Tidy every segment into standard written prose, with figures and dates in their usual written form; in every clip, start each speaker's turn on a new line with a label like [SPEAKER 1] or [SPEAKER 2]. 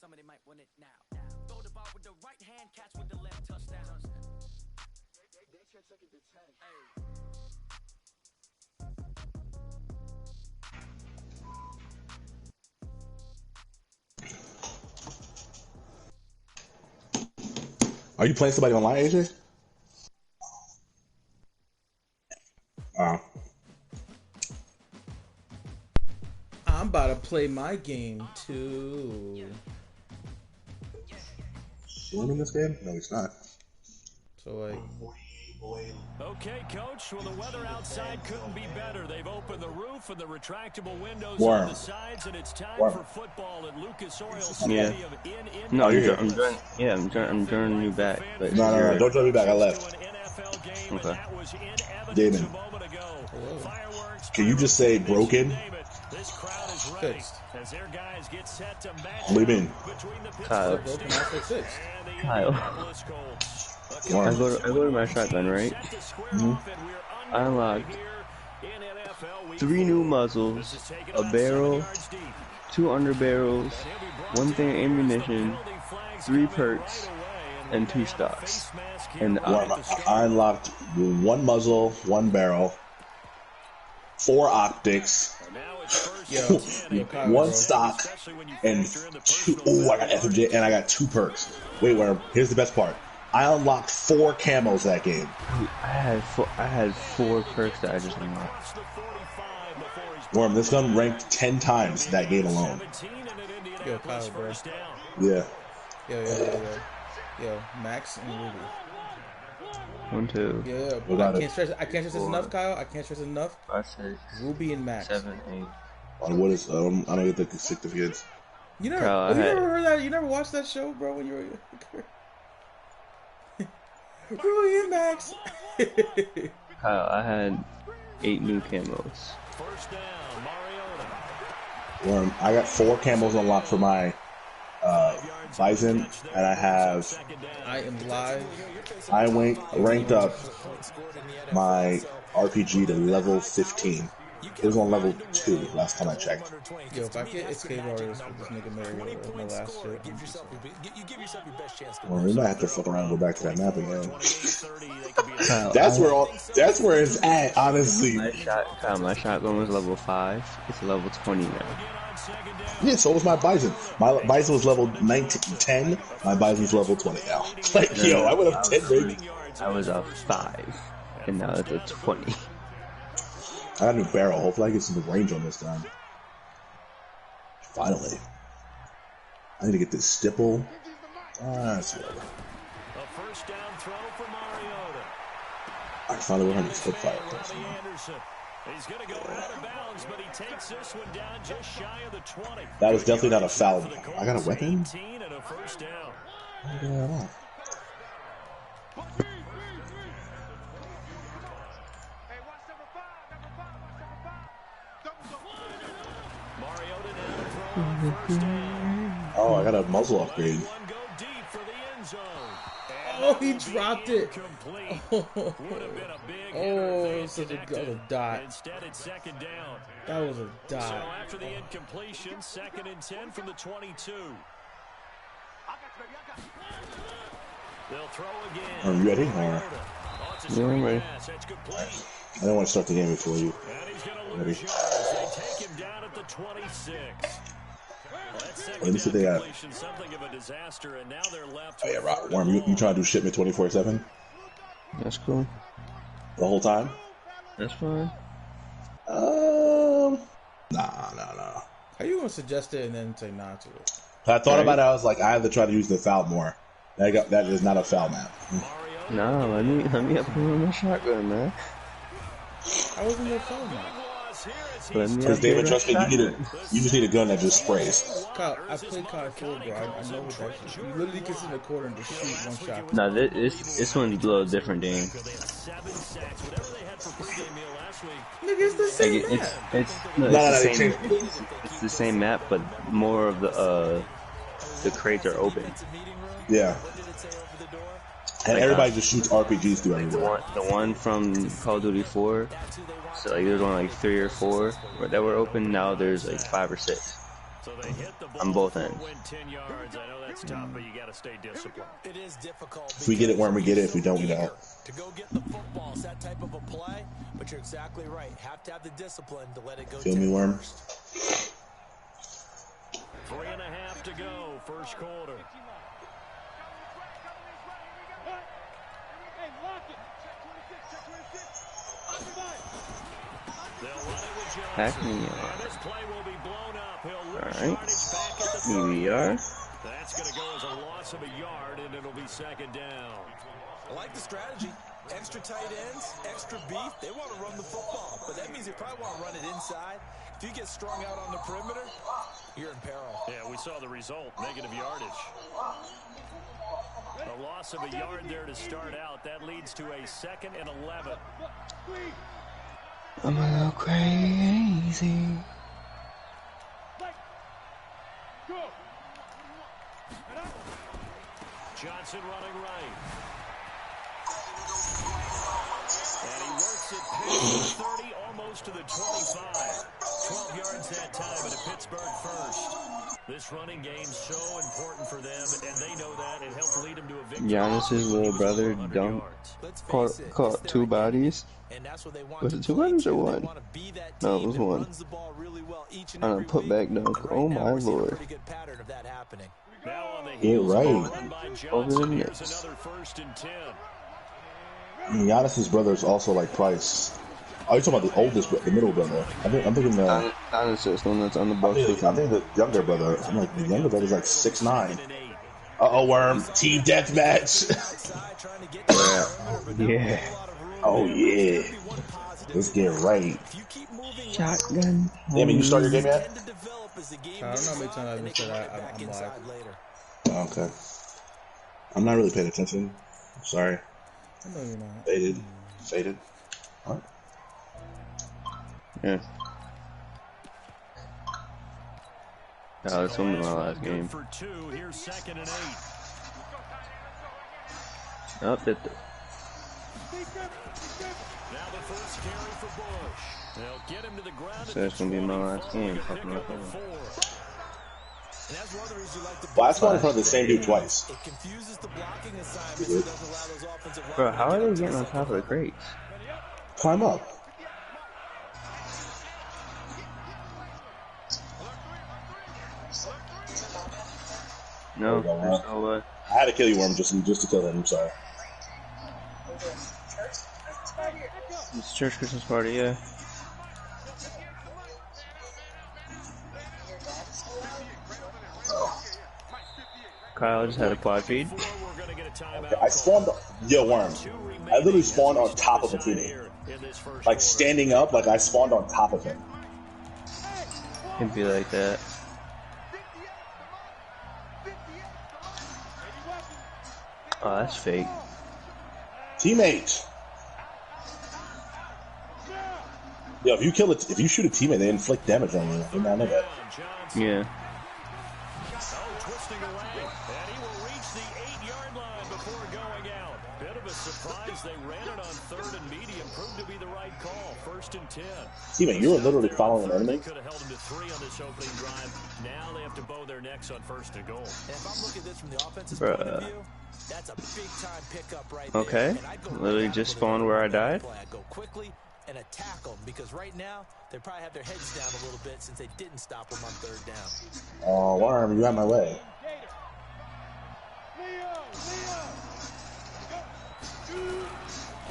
[SPEAKER 1] somebody might win it now. Throw the ball with the right hand, catch with the left, touchdown. They took it to
[SPEAKER 2] 10. Are you playing somebody online, AJ?
[SPEAKER 3] I'm about to play my game too.
[SPEAKER 2] Soon in this game? No, he's not.
[SPEAKER 3] So like.
[SPEAKER 4] Okay, Coach. Well, the weather outside couldn't be better. They've opened the roof and the retractable windows on the sides, and it's time for football at Lucas Oil Stadium.
[SPEAKER 5] No, I'm joining you back. But
[SPEAKER 2] no, don't join me back. I left.
[SPEAKER 5] Okay.
[SPEAKER 2] Damon, can you just say broken?
[SPEAKER 3] Fixed.
[SPEAKER 2] What do you mean?
[SPEAKER 5] Kyle. I go to my shotgun, right? I unlocked 3 new muzzles, a barrel, 2 under barrels, 1 thing of ammunition, 3 perks, and 2 stocks. And
[SPEAKER 2] I unlocked 1 muzzle, 1 barrel, 4 optics, 1 stock, and 2. Oh, I got FMJ, and I got 2 perks. Wait, here's the best part. I unlocked 4 camos that game.
[SPEAKER 5] I had 4 perks that I just unlocked.
[SPEAKER 2] Worm, this gun ranked 10 times that game alone.
[SPEAKER 3] Yo, Kyle, bro.
[SPEAKER 2] Yeah.
[SPEAKER 3] Yo, Max and Ruby.
[SPEAKER 5] 1, 2.
[SPEAKER 3] Yeah. I can't stress this enough, Kyle. I can't stress enough.
[SPEAKER 5] 5, 6.
[SPEAKER 3] Ruby and Max.
[SPEAKER 5] 7, 8.
[SPEAKER 2] What is? I don't get the significance.
[SPEAKER 3] You never heard that? You never watched that show, bro? When you were. Ruby and Max.
[SPEAKER 5] Kyle, I had 8 new camos.
[SPEAKER 2] Worm, I got 4 camos unlocked for my Bison, and I
[SPEAKER 3] am live.
[SPEAKER 2] I ranked up my RPG to level 15. It was on level 2 last time I checked.
[SPEAKER 3] Yo, if I get escape artists with this nigga Mario in the last shit.
[SPEAKER 2] Well, we might have to fuck around and go back to that map again. That's where it's at, honestly.
[SPEAKER 5] My shotgun was level 5. It's level 20 now.
[SPEAKER 2] Yeah, so was my Bison. My Bison was level 10. My Bison's level 20 now. Like, yo, I went up 10, baby.
[SPEAKER 5] I was up 5, and now it's a 20.
[SPEAKER 2] I got a new barrel. Hopefully I get some range on this gun. Finally. I need to get this stipple. That's whatever. I finally went on the slip fire.
[SPEAKER 4] He's going to go out of bounds, but he takes this one down just shy of the 20.
[SPEAKER 2] That was definitely not a foul. I got a weapon?
[SPEAKER 4] And a first down.
[SPEAKER 2] Yeah, oh, I got a muzzle upgrade.
[SPEAKER 3] Oh, he dropped it. Oh, such a dot.
[SPEAKER 4] Instead, it's second down.
[SPEAKER 3] That was a dot.
[SPEAKER 4] So after the incompletion, 2nd and 10 from the 22. They'll throw again.
[SPEAKER 2] Are you ready?
[SPEAKER 5] Yeah, I'm ready.
[SPEAKER 2] I don't want to start the game before you.
[SPEAKER 4] And he's going to lose yards. They take him down at the 26.
[SPEAKER 2] Let me see what they got. Oh yeah, Rock. Worm, you trying to do shipment 24/7?
[SPEAKER 5] That's cool.
[SPEAKER 2] The whole time?
[SPEAKER 5] That's fine.
[SPEAKER 2] Nah.
[SPEAKER 3] How you gonna suggest it and then say nah to it?
[SPEAKER 2] I thought about it. I was like, I have to try to use the foul more. That is not a foul map.
[SPEAKER 5] Nah, let me up my shotgun, man.
[SPEAKER 3] I wasn't no foul map.
[SPEAKER 2] Because David, trust me, you just need a gun that just sprays.
[SPEAKER 3] Kyle, I played COD 4, bro. I know what that shit. You literally can sit in the corner and just shoot one shot.
[SPEAKER 5] Nah, this one's a little different game.
[SPEAKER 3] Nigga, it's the same map.
[SPEAKER 5] It's the same map, but more of the crates are open.
[SPEAKER 2] Yeah. And everybody just shoots RPGs through everywhere.
[SPEAKER 5] The one from Call of Duty 4, so like there's only like 3 or 4 that were open. Now there's like 5 or 6.
[SPEAKER 4] So they hit the ball
[SPEAKER 5] on both
[SPEAKER 4] for a
[SPEAKER 5] ends.
[SPEAKER 4] win 10 yards. I know that's tough, but you got to stay disciplined.
[SPEAKER 1] It is difficult.
[SPEAKER 2] If we get it, Worm, we get it. If we don't, we don't.
[SPEAKER 1] To go get the football, it's that type of a play, but you're exactly right. Have to have the discipline to let it go.
[SPEAKER 2] Feel me, Worm?
[SPEAKER 4] 3.5 to go, first quarter.
[SPEAKER 5] Pack me
[SPEAKER 4] And this play will be blown up. He'll lose
[SPEAKER 5] Alright.
[SPEAKER 4] yardage back at the
[SPEAKER 5] Here we are.
[SPEAKER 4] That's going to go as a loss of a yard, and it'll be second down.
[SPEAKER 1] I like the strategy. Extra tight ends, extra beef. They want to run the football, but that means they probably want to run it inside. If you get strung out on the perimeter, you're in peril.
[SPEAKER 4] Yeah, we saw the result, negative yardage. A loss of a yard there to start out. That leads to a 2nd and 11.
[SPEAKER 5] I'm a little crazy.
[SPEAKER 4] Johnson running right. And he works it past the 30, almost to the 25. 12 yards that time, and a Pittsburgh first. This running game so important for them, and they know that. It helped lead them to a victory.
[SPEAKER 5] Giannis's little brother caught 2 bodies. Was it 2 bodies or 1? No, it was 1. On a putback dunk. Oh my lord.
[SPEAKER 2] Get right.
[SPEAKER 5] Over the Knicks.
[SPEAKER 4] Another 1st and 10.
[SPEAKER 2] Giannis's brother is also like Price. Oh, you're talking about the oldest, the middle brother. I'm thinking
[SPEAKER 5] Giannis, the one that's on the Bucks.
[SPEAKER 2] I think the younger brother. I'm like, the younger brother's like 6'9". Uh-oh, Worm. Team deathmatch.
[SPEAKER 5] Yeah.
[SPEAKER 2] Oh, yeah. Let's get right.
[SPEAKER 5] Shotgun.
[SPEAKER 2] Damn, you start your game yet?
[SPEAKER 3] I don't know how many times I missed that. I'm live.
[SPEAKER 2] Oh, okay. I'm not really paying attention. Sorry.
[SPEAKER 3] I know you're not.
[SPEAKER 2] Faded. What?
[SPEAKER 5] Yeah. Oh, this will be my last game.
[SPEAKER 4] For 2, here's 2nd and 8.
[SPEAKER 5] Oh, that.
[SPEAKER 4] Now the first carry for Bush. They'll get him to the ground.
[SPEAKER 5] So it's gonna be my last game. Fucking up.
[SPEAKER 2] Well, I spawned in front of the same dude twice.
[SPEAKER 5] Bro, how are they getting on top of the crates?
[SPEAKER 2] Climb up.
[SPEAKER 5] No, there's no way.
[SPEAKER 2] I had to kill you, Worm, just to kill him. I'm sorry.
[SPEAKER 5] It's church Christmas party, yeah. Kyle just had a quad feed.
[SPEAKER 2] Okay, I spawned. Yo, Worm. I literally spawned on top of a teammate. Like standing up, like I spawned on top of him.
[SPEAKER 5] It'd be like that. Oh, that's fake.
[SPEAKER 2] Teammate. Yo, if you shoot a teammate, they inflict damage on you. You know that.
[SPEAKER 5] Yeah.
[SPEAKER 4] Twisting away, and he will reach the 8-yard line before going out. Bit of a surprise. They ran it on 3rd and medium. Proved to be the right call. 1st and 10.
[SPEAKER 2] Teammate, you were literally following an enemy.
[SPEAKER 4] Could have held him to 3 on this opening drive. Now they have to bow their necks on 1st and goal.
[SPEAKER 1] If I'm looking at this from the offensive point of view, that's a big time pickup right there.
[SPEAKER 5] Okay. Literally just spawned where I died.
[SPEAKER 1] I'd go quickly and attack them because right now they probably have their heads down a little bit since they didn't stop them on 3rd down.
[SPEAKER 2] Oh, Worm, you out my way.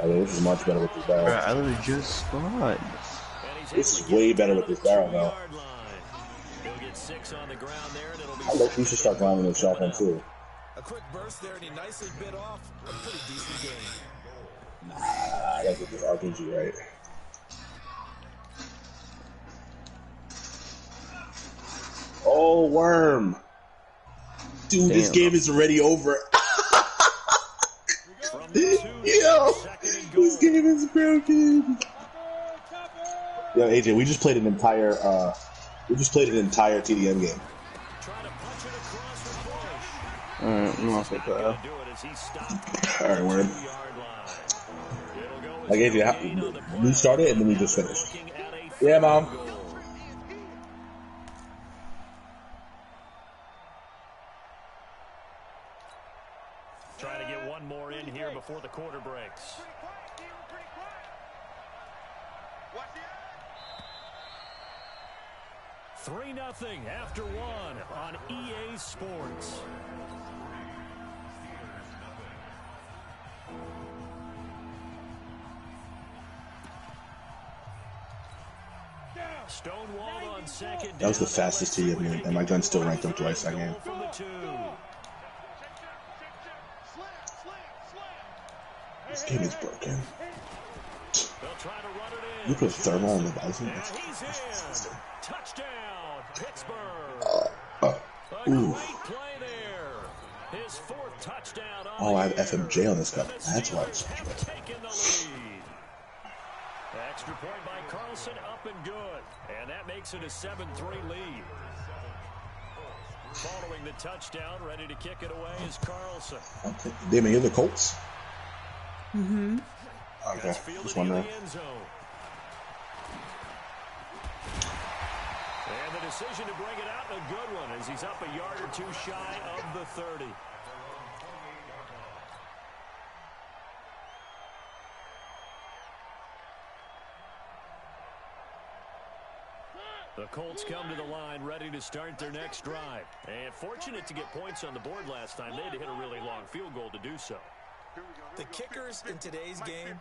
[SPEAKER 2] I mean, this is much better with this barrel.
[SPEAKER 5] Bro, I literally just spawned.
[SPEAKER 2] This is way better with this barrel, though. I think we should start grinding with shotgun, too.
[SPEAKER 1] A quick burst there, and he nicely bit off a pretty decent game.
[SPEAKER 2] Nah, I gotta get this RPG right. Oh, Worm. Dude, this game is already over. Yo, this game is broken. Yo, AJ, we just played an entire TDM game.
[SPEAKER 5] Alright, I'm off it, bro.
[SPEAKER 2] Alright, Worm. Like AJ, we started and then we just finished. Yeah, Mom.
[SPEAKER 4] one more in here before the quarter breaks. 3-0 after one on EA Sports. Stonewalled on second.
[SPEAKER 2] That was the fastest tee of me, and my gun still ranked up twice that game. This game is broken. You put thermal on the Bison? That's disgusting.
[SPEAKER 4] Touchdown, Pittsburgh.
[SPEAKER 2] Ooh.
[SPEAKER 4] His fourth touchdown.
[SPEAKER 2] Oh, I have FMJ on this gun. That's why it's
[SPEAKER 4] taking the lead. Extra point by Carlson, up and good. And that makes it a 7-3 lead. Following the touchdown, ready to kick it away is Carlson.
[SPEAKER 2] Okay. Damon, you're the Colts?
[SPEAKER 3] Mm-hmm.
[SPEAKER 2] Okay, just wondering.
[SPEAKER 4] And the decision to bring it out, a good one, as he's up a yard or two shy of the 30. The Colts come to the line, ready to start their next drive. And fortunate to get points on the board last time. They had to hit a really long field goal to do so.
[SPEAKER 1] The kickers in today's game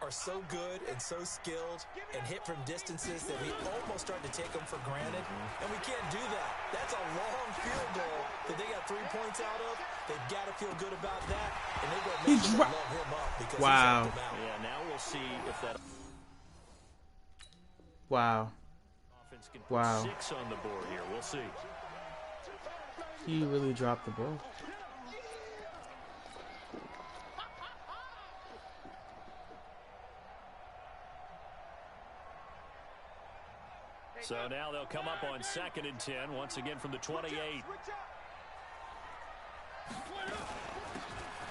[SPEAKER 1] are so good and so skilled and hit from distances that we almost start to take them for granted. And we can't do that. That's a long field goal that they got 3 points out of. They've got to feel good about that. And they've got to make sure to love him up because he's helped them out.
[SPEAKER 4] Yeah, now we'll see if that...
[SPEAKER 3] Wow. Wow.
[SPEAKER 4] 6 on the board here. We'll see.
[SPEAKER 3] He really dropped the ball.
[SPEAKER 4] So now they'll come up on 2nd and 10, once again from the 28.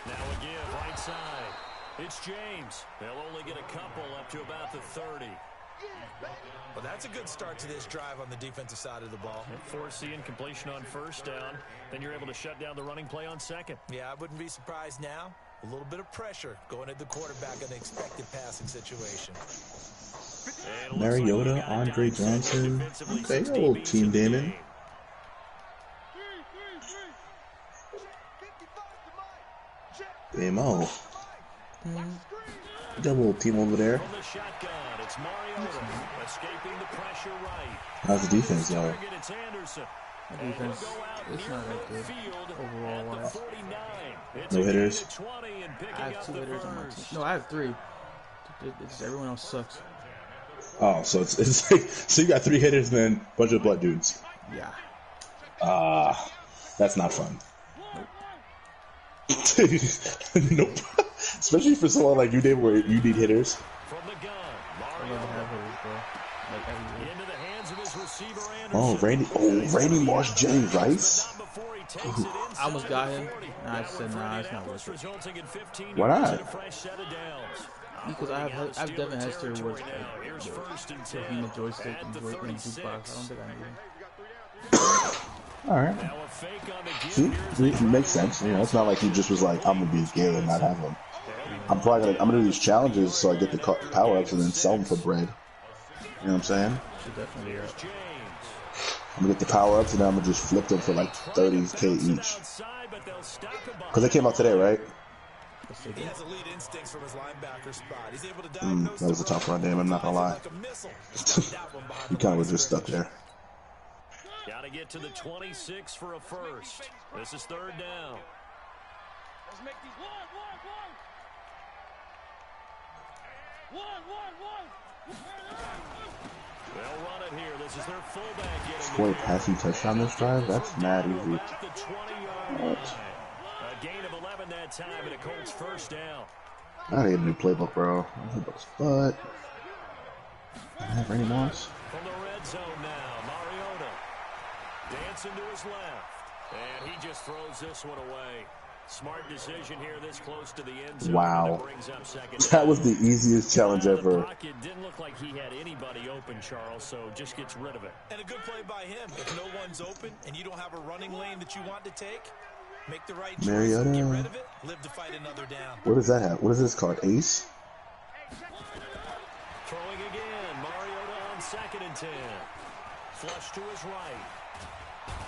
[SPEAKER 4] Now again, right side. It's James. They'll only get a couple up to about the 30.
[SPEAKER 1] Well, that's a good start to this drive on the defensive side of the ball.
[SPEAKER 4] Forcing completion on 1st down. Then you're able to shut down the running play on 2nd.
[SPEAKER 1] Yeah, I wouldn't be surprised now. A little bit of pressure going at the quarterback in an expected passing situation.
[SPEAKER 2] Mariota, Andre Johnson. Okay, old team Damon. Damo. Double team over there. How's the defense, though?
[SPEAKER 3] The defense is not that good overall wise.
[SPEAKER 2] No hitters?
[SPEAKER 3] I have 2 hitters on my team. No, I have 3. It's everyone else sucks.
[SPEAKER 2] Oh, so it's like, so you got 3 hitters and then a bunch of butt dudes.
[SPEAKER 3] Yeah.
[SPEAKER 2] That's not fun. Nope. Especially for someone like you did where you need hitters. Oh, Randy Moss, Jerry Rice.
[SPEAKER 3] Ooh. I almost got him. Nah, I said, nah, it's not worth it.
[SPEAKER 2] Why not?
[SPEAKER 3] Because I have Devin Hester with taking the joystick and jukebox. I don't think I need him.
[SPEAKER 2] Alright. See, it makes sense. You know, it's not like he just was like, I'm gonna be gay and not have him. I'm gonna do these challenges so I get the power ups and then sell them for bread. You know what I'm saying? I'm gonna get the power ups and then I'm gonna just flip them for like 30K each. Cause they came out today, right?
[SPEAKER 1] He has elite instincts from his linebacker spot. He's able to
[SPEAKER 2] that was a tough run, damn. I'm not gonna lie. You kind of was just stuck there.
[SPEAKER 4] Got to get to the 26 for a first. This is 3rd down.
[SPEAKER 6] Let's make these one.
[SPEAKER 4] They'll run it here. This is their fullback getting
[SPEAKER 2] Boy, passing touchdown this drive? That's mad easy.
[SPEAKER 4] What? A gain of 11 that time, and a Colts 1st down.
[SPEAKER 2] I gotta get a new playbook, bro. But I have Randy Moss.
[SPEAKER 4] From the red zone now, Mariota dancing to his left, and he just throws this one away. Smart decision here this close to the end zone.
[SPEAKER 2] Wow.
[SPEAKER 4] Brings up 2nd
[SPEAKER 2] That was the easiest challenge ever.
[SPEAKER 4] It didn't look like he had anybody open, Charles, so just gets rid of it.
[SPEAKER 1] And a good play by him. If no one's open and you don't have a running lane that you want to take, Make the right choice,
[SPEAKER 2] Mariota.
[SPEAKER 1] get rid of it, live to fight another down.
[SPEAKER 2] What does that have? What is this card? Ace?
[SPEAKER 4] Throwing again. Mariota on 2nd and 10. Flush to his right.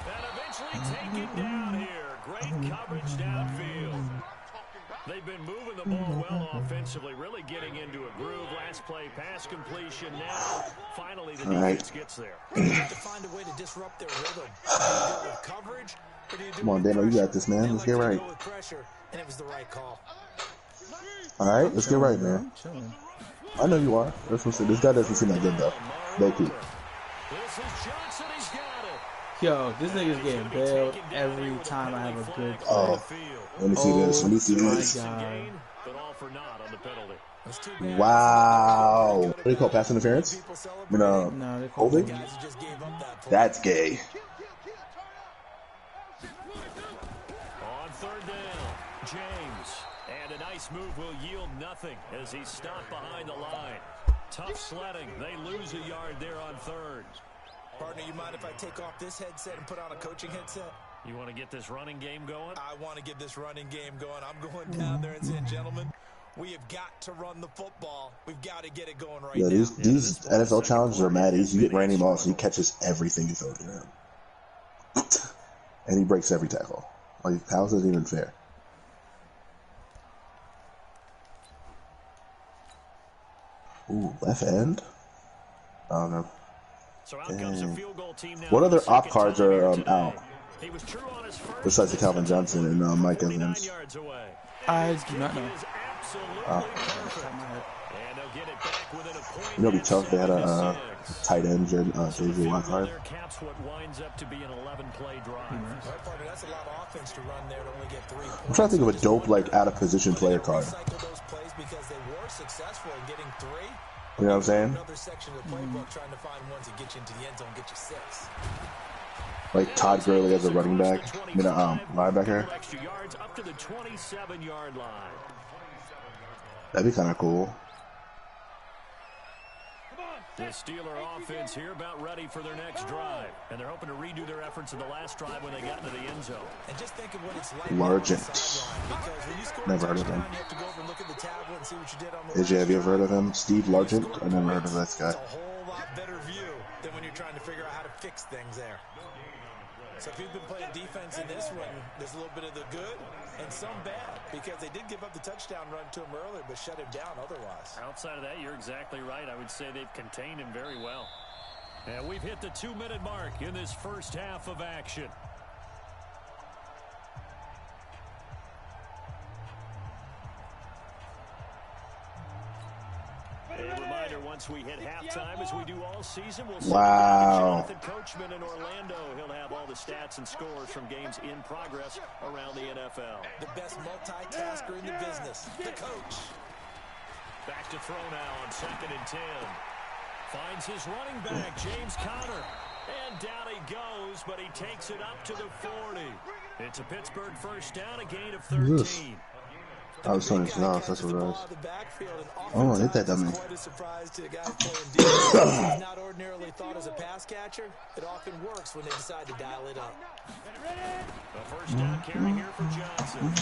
[SPEAKER 4] And eventually taken down here. Great coverage downfield. They've been moving the ball well offensively, really getting into a groove. Last play, pass completion. Now, finally, the defense gets there.
[SPEAKER 1] They have to find a way to disrupt their rhythm. Do you do it with coverage, or do you do
[SPEAKER 2] Come on,
[SPEAKER 1] it with
[SPEAKER 2] Dano, you
[SPEAKER 1] pressure?
[SPEAKER 2] got this, man.
[SPEAKER 1] They
[SPEAKER 2] Let's get
[SPEAKER 1] elected to
[SPEAKER 2] right.
[SPEAKER 1] go with pressure, and it was the right call.
[SPEAKER 2] All right, let's get right, man.
[SPEAKER 3] I'm chilling.
[SPEAKER 2] I know you are. This guy doesn't seem that good, though. Low key.
[SPEAKER 4] This is Johnson. He's got it.
[SPEAKER 3] Yo, this nigga's getting bailed every time I have a good play.
[SPEAKER 2] Oh, let me see this. Let me see this.
[SPEAKER 3] My God.
[SPEAKER 4] But all for naught on the penalty.
[SPEAKER 1] That's too bad.
[SPEAKER 2] Wow. What do you call pass interference? You know,
[SPEAKER 3] No, they call
[SPEAKER 2] holding?
[SPEAKER 3] it.
[SPEAKER 1] Guys who just gave up that play.
[SPEAKER 2] That's gay.
[SPEAKER 4] On 3rd down, James. And a nice move will yield nothing as he's stopped behind the line. Tough sledding. They lose a yard there on 3rd.
[SPEAKER 1] Partner, you mind if I take off this headset and put on a coaching headset?
[SPEAKER 4] You want to get this running game going?
[SPEAKER 1] I want to get this running game going. I'm going down there and saying, gentlemen, we have got to run the football. We've got to get it going right
[SPEAKER 2] Yeah,
[SPEAKER 1] now.
[SPEAKER 2] these NFL challenges are mad easy. You get Randy Moss, he catches everything you throw to him. And he breaks every tackle. Like, how is it even fair? Ooh, left end? I don't know.
[SPEAKER 4] So out comes a field goal team now.
[SPEAKER 2] What other
[SPEAKER 4] Second
[SPEAKER 2] op cards
[SPEAKER 4] time
[SPEAKER 2] are
[SPEAKER 4] here today.
[SPEAKER 2] out?
[SPEAKER 4] He was true on his first,
[SPEAKER 2] Besides the Calvin Johnson and Mike
[SPEAKER 4] 49
[SPEAKER 2] Evans.
[SPEAKER 4] yards away.
[SPEAKER 3] I do not know.
[SPEAKER 4] He is absolutely
[SPEAKER 2] Oh.
[SPEAKER 4] perfect. And they'll get it back within a point.
[SPEAKER 2] You know, it'd be tough if they had a
[SPEAKER 4] 7-6.
[SPEAKER 2] tight end, J.J. Watt card.
[SPEAKER 4] There caps what winds up to be an 11-play drive.
[SPEAKER 1] Right, partner, that's a lot of offense to run there to only get 3 points.
[SPEAKER 2] I'm trying to think of a dope, like, out-of-position player card.
[SPEAKER 1] Recycle those plays because they were successful in getting 3.
[SPEAKER 2] You know what I'm saying?
[SPEAKER 1] Another section of the playbook trying to find ones that get you into the end zone, get you 6.
[SPEAKER 2] Like Todd Gurley as a running back. Linebacker.
[SPEAKER 4] Extra yards up to the 27-yard line.
[SPEAKER 2] That'd be kind of cool.
[SPEAKER 4] The Steeler offense here about ready for their next drive. And they're hoping to redo their efforts in the last drive when they got into the end zone.
[SPEAKER 1] And just think of what it's like.
[SPEAKER 2] Largent. Never heard of him.
[SPEAKER 1] You have to go over and look at the tablet and see what you did on the
[SPEAKER 2] AJ, have you ever heard of him? Steve Largent? I never heard of this guy.
[SPEAKER 1] It's a whole lot better view than when you're trying to figure out how to fix things there. So if you've been playing defense in this one, there's a little bit of the good and some bad because they did give up the touchdown run to him earlier but shut him down otherwise.
[SPEAKER 4] Outside of that, you're exactly right. I would say they've contained him very well. And we've hit the 2-minute mark in this first half of action. A reminder, once we hit halftime, as we do all season, we'll see Jonathan Coachman in Orlando. He'll have all the stats and scores from games in progress around the NFL.
[SPEAKER 1] The best multitasker in the business, the coach.
[SPEAKER 4] Back to throw now on 2nd and 10. Finds his running back, James Conner. And down he goes, but he takes it up to the 40. It's a Pittsburgh first down, a gain of 13.
[SPEAKER 2] I was Tony Snows, that's what it was. Oh, hit that dummy.
[SPEAKER 1] Quite a surprise to the guy playing defense. He's not ordinarily thought as a pass catcher. It often works when they decide to dial it up.
[SPEAKER 4] The first down carry here for Johnson.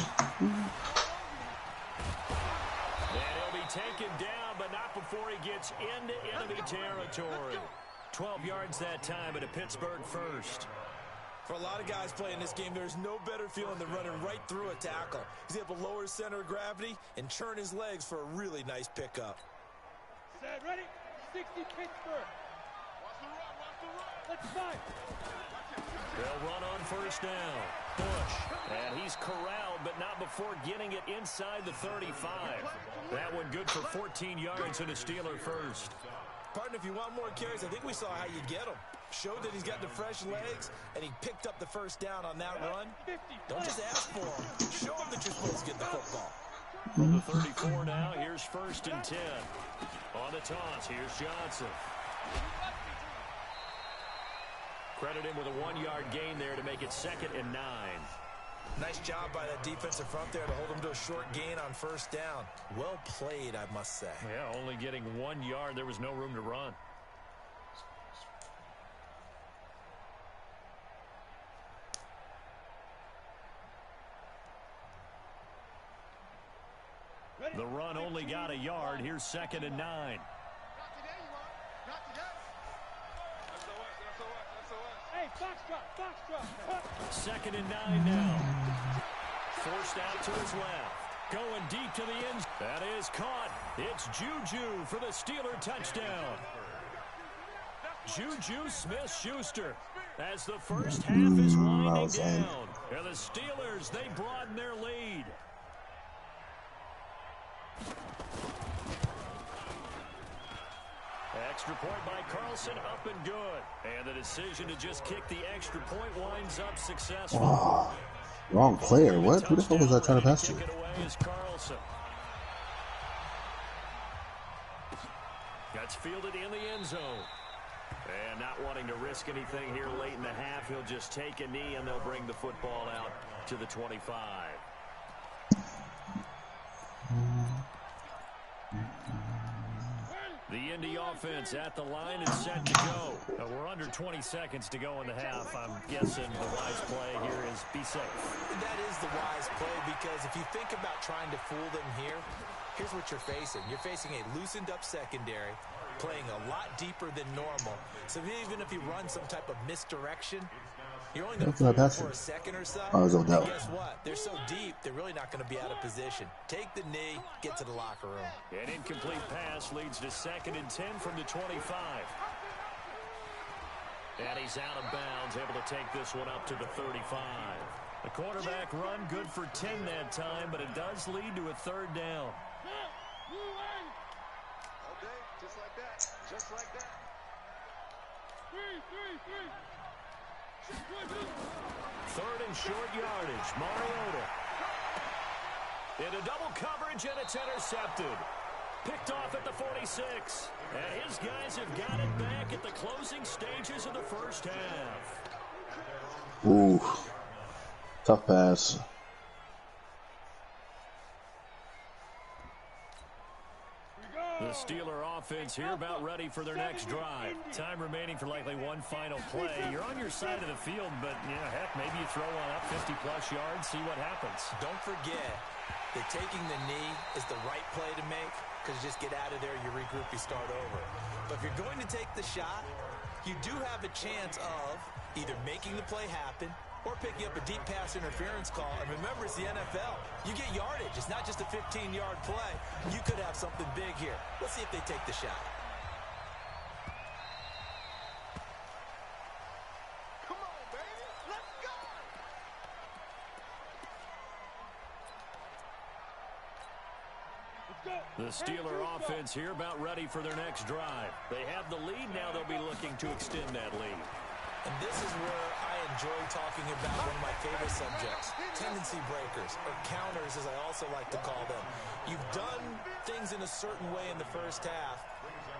[SPEAKER 4] And he'll be taken down, but not before he gets into enemy territory. 12 yards that time at a Pittsburgh first.
[SPEAKER 1] For a lot of guys playing this game, there's no better feeling than running right through a tackle. He's able to lower his center of gravity and churn his legs for a really nice pickup.
[SPEAKER 6] Set, ready? 60 Pittsburgh. Let's fight.
[SPEAKER 4] They'll run on first down. Bush. And he's corralled, but not before getting it inside the 35. That one good for 14 yards and a Steeler first.
[SPEAKER 1] Partner, if you want more carries, I think we saw how you get them. Showed that he's got the fresh legs, and he picked up the first down on that run. Don't just ask for him. Show him that you're supposed to get the football.
[SPEAKER 4] From the 34 now, here's 1st and 10. On the toss, here's Johnson. Credit him with a 1-yard gain there to make it 2nd and 9.
[SPEAKER 1] Nice job by that defensive front there to hold him to a short gain on first down. Well played, I must say.
[SPEAKER 4] Yeah, only getting 1 yard. There was no room to run. The run only got a yard. Here's 2nd and 9.
[SPEAKER 6] Hey, foxtrot.
[SPEAKER 4] 2nd and 9 now. Forced out to his left. Going deep to the end. That is caught. It's Juju for the Steeler touchdown. Juju Smith-Schuster as the first half is winding down. And the Steelers, they broaden their lead. Extra point by Carlson, up and good. And the decision to just kick the extra point winds up successful.
[SPEAKER 2] Oh, wrong player. What? Who the hell was I trying to pass to?
[SPEAKER 4] Kick it away is Carlson. That's fielded in the end zone. And not wanting to risk anything here late in the half, he'll just take a knee and they'll bring the football out to the 25. The Indy offense at the line and set to go. We're under 20 seconds to go in the half. I'm guessing the wise play here is be safe.
[SPEAKER 1] That is the wise play, because if you think about trying to fool them here, here's what you're facing. You're facing a loosened up secondary, playing a lot deeper than normal. So even if you run some type of misdirection, you're only going to fool for a second or so.
[SPEAKER 2] Oh, and
[SPEAKER 1] guess what? They're so deep, they're really not going to be out of position. Take the knee, get to the locker room.
[SPEAKER 4] An incomplete pass leads to 2nd and 10 from the 25. And he's out of bounds, able to take this one up to the 35. The quarterback run good for 10 that time, but it does lead to a 3rd down.
[SPEAKER 6] Okay, just like that. Just like that. Three.
[SPEAKER 4] 3rd and short yardage. Mariota. Into double coverage, and it's intercepted. Picked off at the 46. And his guys have got it back at the closing stages of the first half.
[SPEAKER 2] Ooh. Tough pass.
[SPEAKER 4] The Steeler offense here about ready for their next drive. Time remaining for likely one final play. You're on your side of the field, but, heck, maybe you throw one up 50-plus yards, see what happens.
[SPEAKER 1] Don't forget that taking the knee is the right play to make, because you just get out of there, you regroup, you start over. But if you're going to take the shot, you do have a chance of either making the play happen or picking up a deep pass interference call. And remember, it's the NFL. You get yardage. It's not just a 15-yard play. You could have something big here. Let's see if they take the shot.
[SPEAKER 6] Come on, baby. Let's go.
[SPEAKER 4] The Steeler offense here about ready for their next drive. They have the lead now. They'll be looking to extend that lead.
[SPEAKER 1] And this is where I enjoy talking about one of my favorite subjects, tendency breakers, or counters as I also like to call them. You've done things in a certain way in the first half,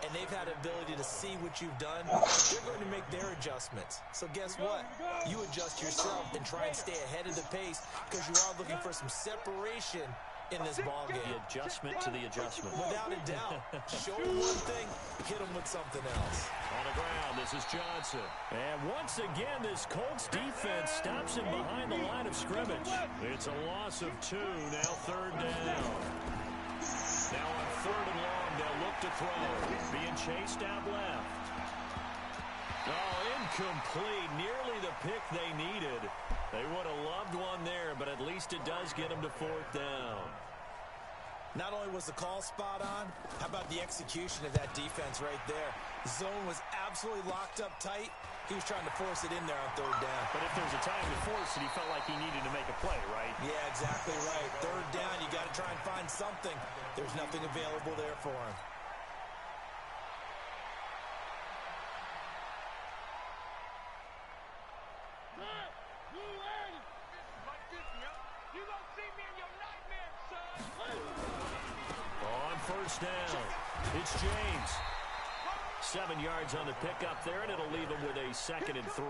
[SPEAKER 1] and they've had the ability to see what you've done. They're going to make their adjustments. So guess what? You adjust yourself and try and stay ahead of the pace, because you are looking for some separation in this ballgame.
[SPEAKER 4] The adjustment to the adjustment.
[SPEAKER 1] Without a doubt. Show them one thing, hit them with something else.
[SPEAKER 4] On the ground, this is Johnson. And once again, this Colts defense stops him behind the line of scrimmage. It's a loss of 2, now 3rd down. Now on 3rd and long, they'll look to throw. Being chased out left. Oh, incomplete. Nearly the pick they needed. They would have loved one there, but at least it does get them to 4th down.
[SPEAKER 1] Not only was the call spot on, how about the execution of that defense right there? The zone was absolutely locked up tight. He was trying to force it in there on 3rd down.
[SPEAKER 4] But if there's a time to force it, he felt like he needed to make a play, right?
[SPEAKER 1] Yeah, exactly right. 3rd down, you got to try and find something. There's nothing available there for him.
[SPEAKER 4] On 1st down, it's James. 7 yards on the pickup there, and it'll leave him with a 2nd and 3.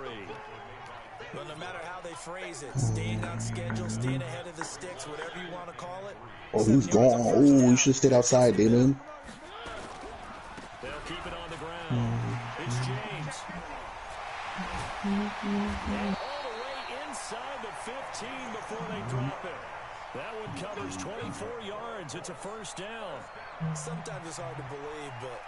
[SPEAKER 1] But no matter how they phrase it, staying on schedule, staying ahead of the sticks, whatever you want to call it.
[SPEAKER 2] Oh, he's gone. Oh, you should have stayed outside, Damon.
[SPEAKER 4] They'll keep it on the ground. It's James. And all the way inside the 15 before they drop it. That one covers 24 yards. It's a first down.
[SPEAKER 1] Sometimes it's hard to believe, but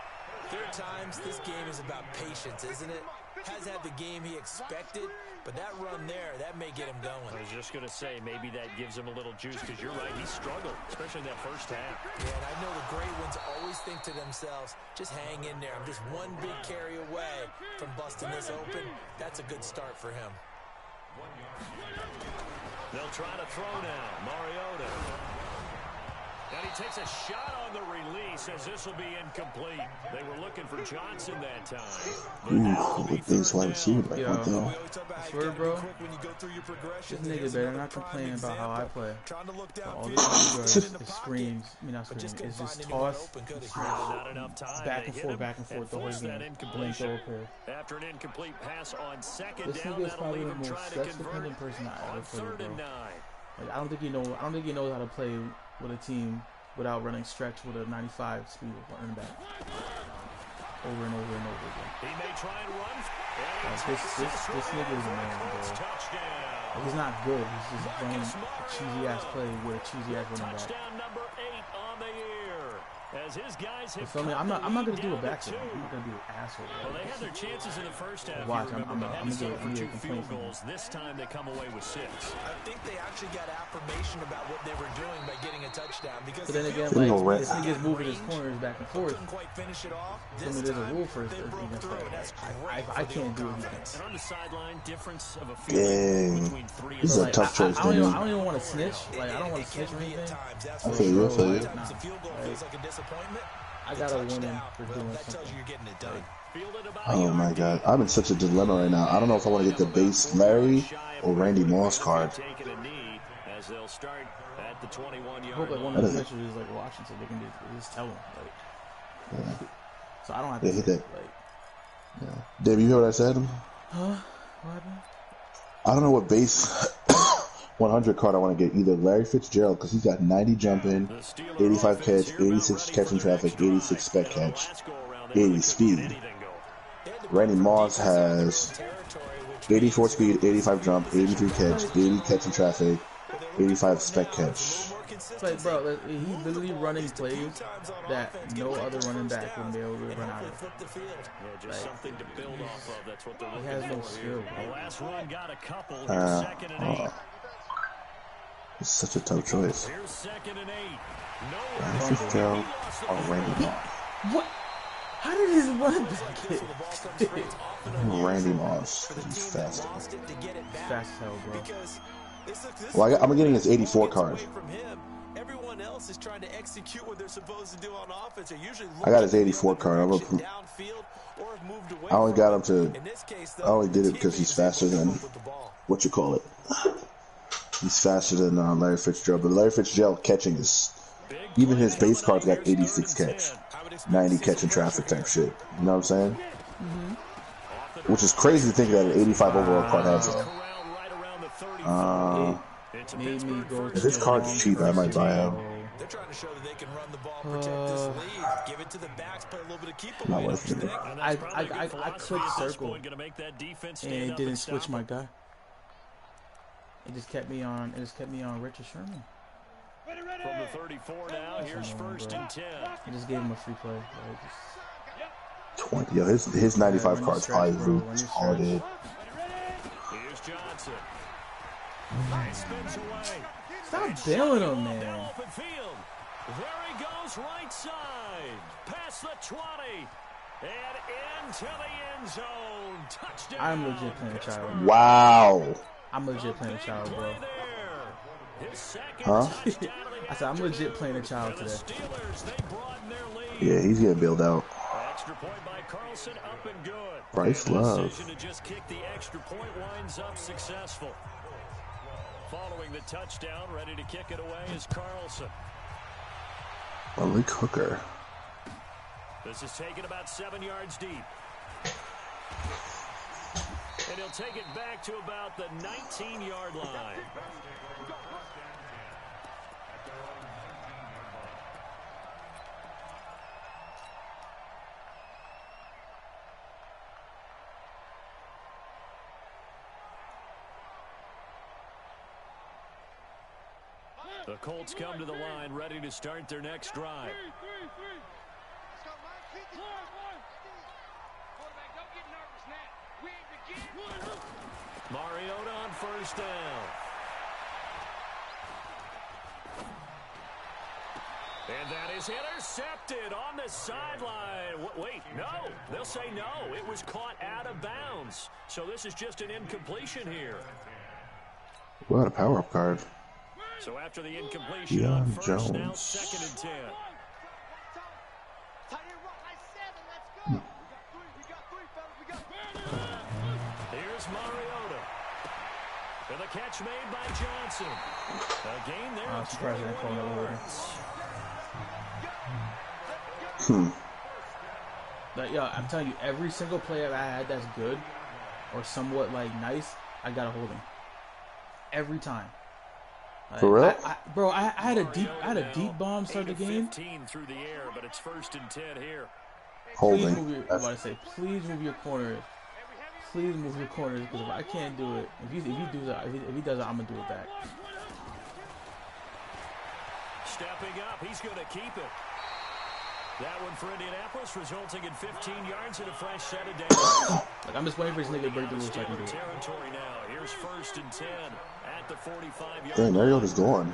[SPEAKER 1] there are times this game is about patience, isn't it? Has had the game he expected, but that run there, that may get him going.
[SPEAKER 4] I was just going to say, maybe that gives him a little juice, because you're right, he struggled, especially in that first half.
[SPEAKER 1] Yeah, and I know the great ones always think to themselves, just hang in there. I'm just one big carry away from busting this open. That's a good start for him.
[SPEAKER 4] They'll try to throw now. Mariota. And he takes a shot on the release as this will be incomplete. They were looking for Johnson that time.
[SPEAKER 2] Ooh, base wide receiver right there.
[SPEAKER 3] I swear, bro, this nigga better not complain about how I play. All this nigga screams, not screams, it's just toss, back and forth the whole game.
[SPEAKER 4] After an incomplete pass on second
[SPEAKER 3] this
[SPEAKER 4] down,
[SPEAKER 3] nigga is
[SPEAKER 4] that'll
[SPEAKER 3] probably
[SPEAKER 4] leave
[SPEAKER 3] the
[SPEAKER 4] him
[SPEAKER 3] most
[SPEAKER 4] trying to
[SPEAKER 3] stress-dependent
[SPEAKER 4] convert
[SPEAKER 3] person I
[SPEAKER 4] on
[SPEAKER 3] ever played,
[SPEAKER 4] third
[SPEAKER 3] bro.
[SPEAKER 4] and 9.
[SPEAKER 3] Like, I don't think he knows how to play with a team without running stretch with a 95 speed running back over and over and over again.
[SPEAKER 4] He may try and run.
[SPEAKER 3] Like, this nigga is a man, bro. Like, he's not good. He's just running a cheesy ass play with a cheesy ass running back.
[SPEAKER 4] Touchdown number 8 on the year. As his guys
[SPEAKER 3] You
[SPEAKER 4] have
[SPEAKER 3] feel me? I'm not gonna do a backfield. I'm not gonna be an asshole.
[SPEAKER 4] Well, they had their chances in the first half.
[SPEAKER 3] Watch,
[SPEAKER 4] I'm
[SPEAKER 3] gonna
[SPEAKER 4] settle for 2
[SPEAKER 3] complain
[SPEAKER 4] field
[SPEAKER 3] from
[SPEAKER 4] goals. This time they come away with 6.
[SPEAKER 1] I think they actually got affirmation about what they were doing by getting a touchdown. Because
[SPEAKER 3] But then again,
[SPEAKER 2] They
[SPEAKER 3] like,
[SPEAKER 2] gonna
[SPEAKER 3] this nigga's moving his corners back and forth.
[SPEAKER 1] couldn't quite finish it off.
[SPEAKER 3] I mean, there's a rule for against that. I can't do it.
[SPEAKER 4] And on the sideline, difference of a field
[SPEAKER 2] Dang.
[SPEAKER 4] between 3 and
[SPEAKER 2] This is a
[SPEAKER 3] Like,
[SPEAKER 2] tough choice,
[SPEAKER 3] I don't
[SPEAKER 2] man.
[SPEAKER 3] even want to snitch. Like, I don't want to snitch or anything.
[SPEAKER 2] I feel you, I feel you.
[SPEAKER 1] Sometimes the field goal feels like a disappointment.
[SPEAKER 3] I gotta win him for doing
[SPEAKER 1] That tells
[SPEAKER 3] something.
[SPEAKER 1] you you're getting it done.
[SPEAKER 4] fielded about
[SPEAKER 2] Oh my god, I'm in such a dilemma right now. I don't know if I want to get the base Larry or Randy Moss card.
[SPEAKER 4] taking a knee as they'll start at the 21-yard
[SPEAKER 3] I hope like one
[SPEAKER 4] line.
[SPEAKER 3] of the pitchers is like watching, so they can just tell him. Like, so I don't have to
[SPEAKER 2] Yeah, hit
[SPEAKER 3] say,
[SPEAKER 2] that.
[SPEAKER 3] like,
[SPEAKER 2] Yeah. Dave, you hear what I said?
[SPEAKER 3] huh? What happened?
[SPEAKER 2] I don't know what base 100 card I want to get. Either Larry Fitzgerald, because he's got 90 jumping, 85 catch, 86 catch in traffic, 86 spec catch, 80 speed. Randy Moss has 84 speed, 85 jump, 83 catch, 80 catch in traffic, 85 spec catch.
[SPEAKER 3] Like, bro, like, he's literally running plays that no other running back would be able to run out of.
[SPEAKER 4] Yeah, just something to build off of. That's what they're
[SPEAKER 3] He
[SPEAKER 4] looking
[SPEAKER 3] has no
[SPEAKER 4] for
[SPEAKER 3] skill,
[SPEAKER 4] here.
[SPEAKER 3] bro.
[SPEAKER 4] The last run got a couple. Here's second and 8.
[SPEAKER 2] It's such a tough choice.
[SPEAKER 4] Here's second and 8.
[SPEAKER 2] Larry Fitzgerald or Randy Moss.
[SPEAKER 3] What? How did his run back hit?
[SPEAKER 2] Randy Moss, 'cause he's faster.
[SPEAKER 3] Fast as hell, bro.
[SPEAKER 2] Well, I'm getting his 84 card.
[SPEAKER 1] Everyone else is trying to execute what they're supposed to do on offense. They're usually
[SPEAKER 2] I got his 84 card. I only got him to. I only did it because he's faster than what you call it. He's faster than Larry Fitzgerald, but Larry Fitzgerald catching is even his base card's got 86 catch, 90 catch in traffic type shit. You know what I'm saying? Which is crazy to think that an 85 overall card has it.
[SPEAKER 3] Made me go
[SPEAKER 2] If this card's cheap, I might buy him.
[SPEAKER 1] They're trying to show that they can run the ball, protect this lead, give it to the backs, play a little bit of keep
[SPEAKER 2] Not
[SPEAKER 1] away.
[SPEAKER 2] worth it.
[SPEAKER 3] I clicked circle and it didn't switch my guy. It just kept me on. It just kept me on Richard Sherman.
[SPEAKER 4] From the 34 now, here's first and 10.
[SPEAKER 3] I just gave him a free play. Like,
[SPEAKER 2] 20. Yo, his 95 card's probably retarded.
[SPEAKER 4] Here's Johnson. Spins away.
[SPEAKER 3] stop bailing him, man.
[SPEAKER 4] Open field. There he goes, right side. Past the 20. And into the end zone. Touchdown.
[SPEAKER 3] I'm legit playing a child.
[SPEAKER 2] Wow.
[SPEAKER 3] I'm legit playing a child, bro.
[SPEAKER 4] His second
[SPEAKER 2] Huh?
[SPEAKER 4] touchdown
[SPEAKER 3] I said I'm legit playing a child
[SPEAKER 4] the
[SPEAKER 3] today.
[SPEAKER 4] Steelers, they broaden their lead.
[SPEAKER 2] Yeah, he's getting bailed out.
[SPEAKER 4] Extra point by Carlson, up and good.
[SPEAKER 2] Bryce
[SPEAKER 4] And the
[SPEAKER 2] Love.
[SPEAKER 4] decision to just kick the extra point winds up successful. Following the touchdown, ready to kick it away is Carlson.
[SPEAKER 2] Malik Hooker.
[SPEAKER 4] This is taken about 7 yards deep. And he'll take it back to about the 19-yard line. The Colts come to the line, ready to start their next drive. Mariota on first down. And that is intercepted on the sideline. Wait, no. They'll say no. It was caught out of bounds. So this is just an incompletion here.
[SPEAKER 2] What a power-up card.
[SPEAKER 4] So after the incompletion on first,
[SPEAKER 2] Jones.
[SPEAKER 4] now 2nd and 10. Here's Mariota. And the catch made by Johnson. A gain there.
[SPEAKER 3] I'm surprised they didn't call that over. But yo, I'm telling you, every single player I had that's good or somewhat like nice, I got a holding. Every time. Like,
[SPEAKER 2] for real?
[SPEAKER 3] I had a deep bomb start the game.
[SPEAKER 4] Through the air, but it's 1st and 10 here.
[SPEAKER 2] Holding.
[SPEAKER 3] Please move your corners. Please move your corners, because if I can't do it, if he does it, I'm gonna do it back.
[SPEAKER 4] Stepping up, he's going to keep it. That one for Indianapolis, resulting in 15 yards and a fresh set of downs.
[SPEAKER 3] Like, I'm just waiting for this nigga to break the rules so I can do it.
[SPEAKER 4] Territory now. Here's 1st and 10 at the 45-yard
[SPEAKER 2] Dang, Mariota's going.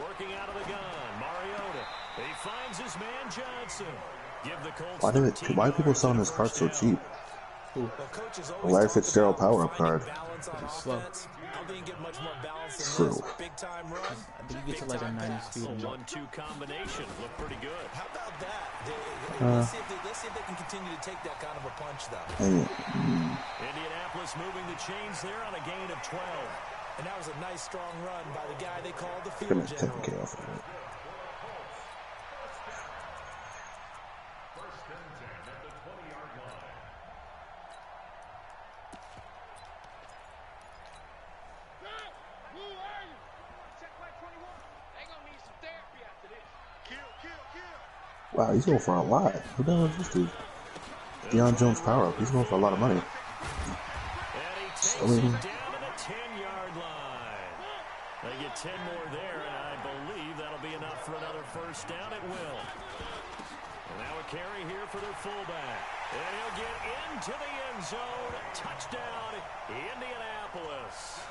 [SPEAKER 4] Working out of the gun, Mariota. He finds his man Johnson. Give the Colts
[SPEAKER 2] Why are people selling this card so cheap?
[SPEAKER 3] Cool.
[SPEAKER 2] The Larry Fitzgerald power-up card.
[SPEAKER 3] Slow.
[SPEAKER 2] True.
[SPEAKER 3] I think you get to like a 90 speed.
[SPEAKER 4] 1-2 combination. Look pretty good.
[SPEAKER 1] How about that? Let's see if they can continue to take that kind of a punch, though.
[SPEAKER 4] Indianapolis moving the chains there on a gain of 12.
[SPEAKER 1] And that was a nice, strong run by the guy they called the
[SPEAKER 2] They're gonna
[SPEAKER 1] field
[SPEAKER 2] take
[SPEAKER 1] general.
[SPEAKER 2] K off of it. Wow, he's going for a lot. Who the hell is this dude? Deion Jones power up. He's going for a lot of money.
[SPEAKER 4] And he takes it down to the 10-yard line. They get 10 more there, and I believe that'll be enough for another first down. It will. And now a carry here for their fullback. And he'll get into the end zone. Touchdown, Indianapolis.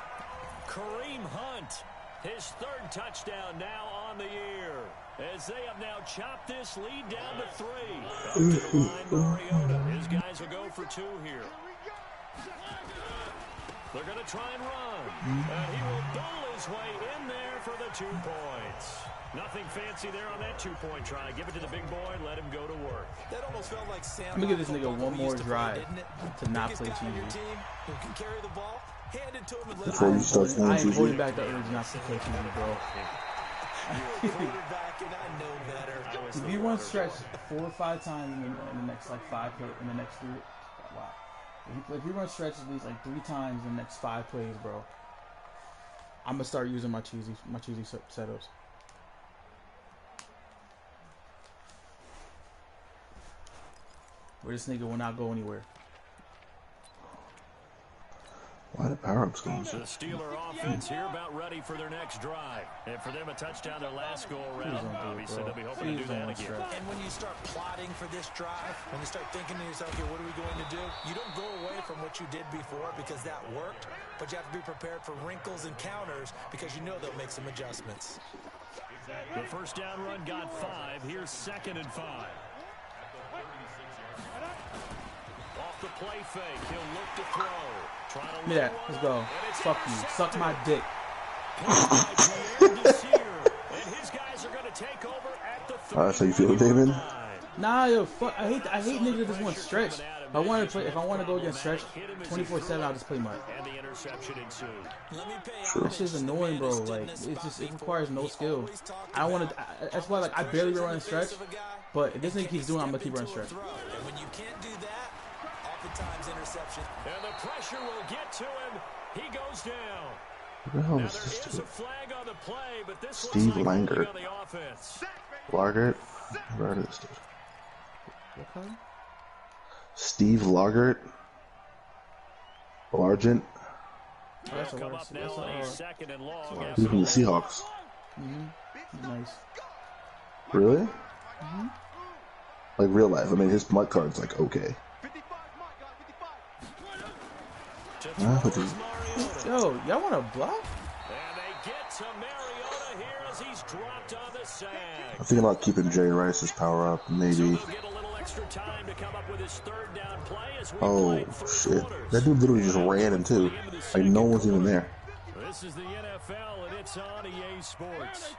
[SPEAKER 4] Kareem Hunt, his 3rd touchdown now on the year, as they have now chopped this lead down to 3. Up to the line, Mariota. His guys will go for 2 here. They're going to try and run. And he will bull his way in there for the 2 points. Nothing fancy there on that 2-point try. Give it to the big boy and let him go to work.
[SPEAKER 1] That almost felt like Sam.
[SPEAKER 3] Let me give this nigga one more drive to not play cheesy.
[SPEAKER 1] Who can carry the ball? Hand it to him and let
[SPEAKER 2] Before you start
[SPEAKER 3] I
[SPEAKER 2] playing
[SPEAKER 3] ain't holding
[SPEAKER 2] cheesy.
[SPEAKER 3] back the urge not to play cheesy, bro.
[SPEAKER 1] You're a quarterback, and I know better.
[SPEAKER 3] If you run stretch 4 or 5 times in the next like 5 plays, in the next 3, wow. If you run stretch at least like 3 times in the next 5 plays, bro, I'm gonna start using my cheesy setups. Where this nigga will not go anywhere.
[SPEAKER 2] Why the power-ups going
[SPEAKER 4] The Steeler offense here about ready for their next drive. And for them, a touchdown their last go-around. Obviously, they'll be hoping to do that again.
[SPEAKER 1] And when you start plotting for this drive, when you start thinking to yourself, okay, what are we going to do? You don't go away from what you did before because that worked, but you have to be prepared for wrinkles and counters because you know they'll make some adjustments.
[SPEAKER 4] The first down run got 5. Here's 2nd and 5. Off the play fake, he'll look to throw.
[SPEAKER 3] Yeah, let's go. Fuck you. Suck my dick.
[SPEAKER 4] And his guys are going to take over at the 30.
[SPEAKER 2] So you feel it, David?
[SPEAKER 3] Nah, yo, fuck. I hate niggas that just want stretch. If I want to go against stretch 24/7, I'll just play mine.
[SPEAKER 4] And the interception ensued.
[SPEAKER 3] That shit's annoying, bro. Like, it requires no skill. I don't want to. That's why, like, I barely run stretch. But if this nigga keeps doing it, I'm gonna keep running stretch.
[SPEAKER 1] And when you can't do that, oftentimes interception.
[SPEAKER 4] And the pressure will get to him. He goes down.
[SPEAKER 2] What the hell
[SPEAKER 4] Now
[SPEAKER 2] is
[SPEAKER 4] there
[SPEAKER 2] this
[SPEAKER 4] is
[SPEAKER 2] dude?
[SPEAKER 4] a flag on the play, but this
[SPEAKER 2] Steve
[SPEAKER 4] looks like
[SPEAKER 2] Langert.
[SPEAKER 4] on the offense.
[SPEAKER 2] Logert? Where is this dude?
[SPEAKER 3] What color?
[SPEAKER 2] Steve Logert? Argent.
[SPEAKER 3] That's a worse.
[SPEAKER 2] He's from the Seahawks.
[SPEAKER 3] Nice.
[SPEAKER 2] Really? Like real life. I mean, his smart card's like okay.
[SPEAKER 3] Yo, y'all want to block?
[SPEAKER 4] And they get to Mariota here as he's dropped on the sack.
[SPEAKER 2] I'm thinking about keeping Jerry Rice's power up, maybe. Oh shit! That dude literally just ran into. Like no one's even there.
[SPEAKER 4] This is the NFL and it's on EA Sports.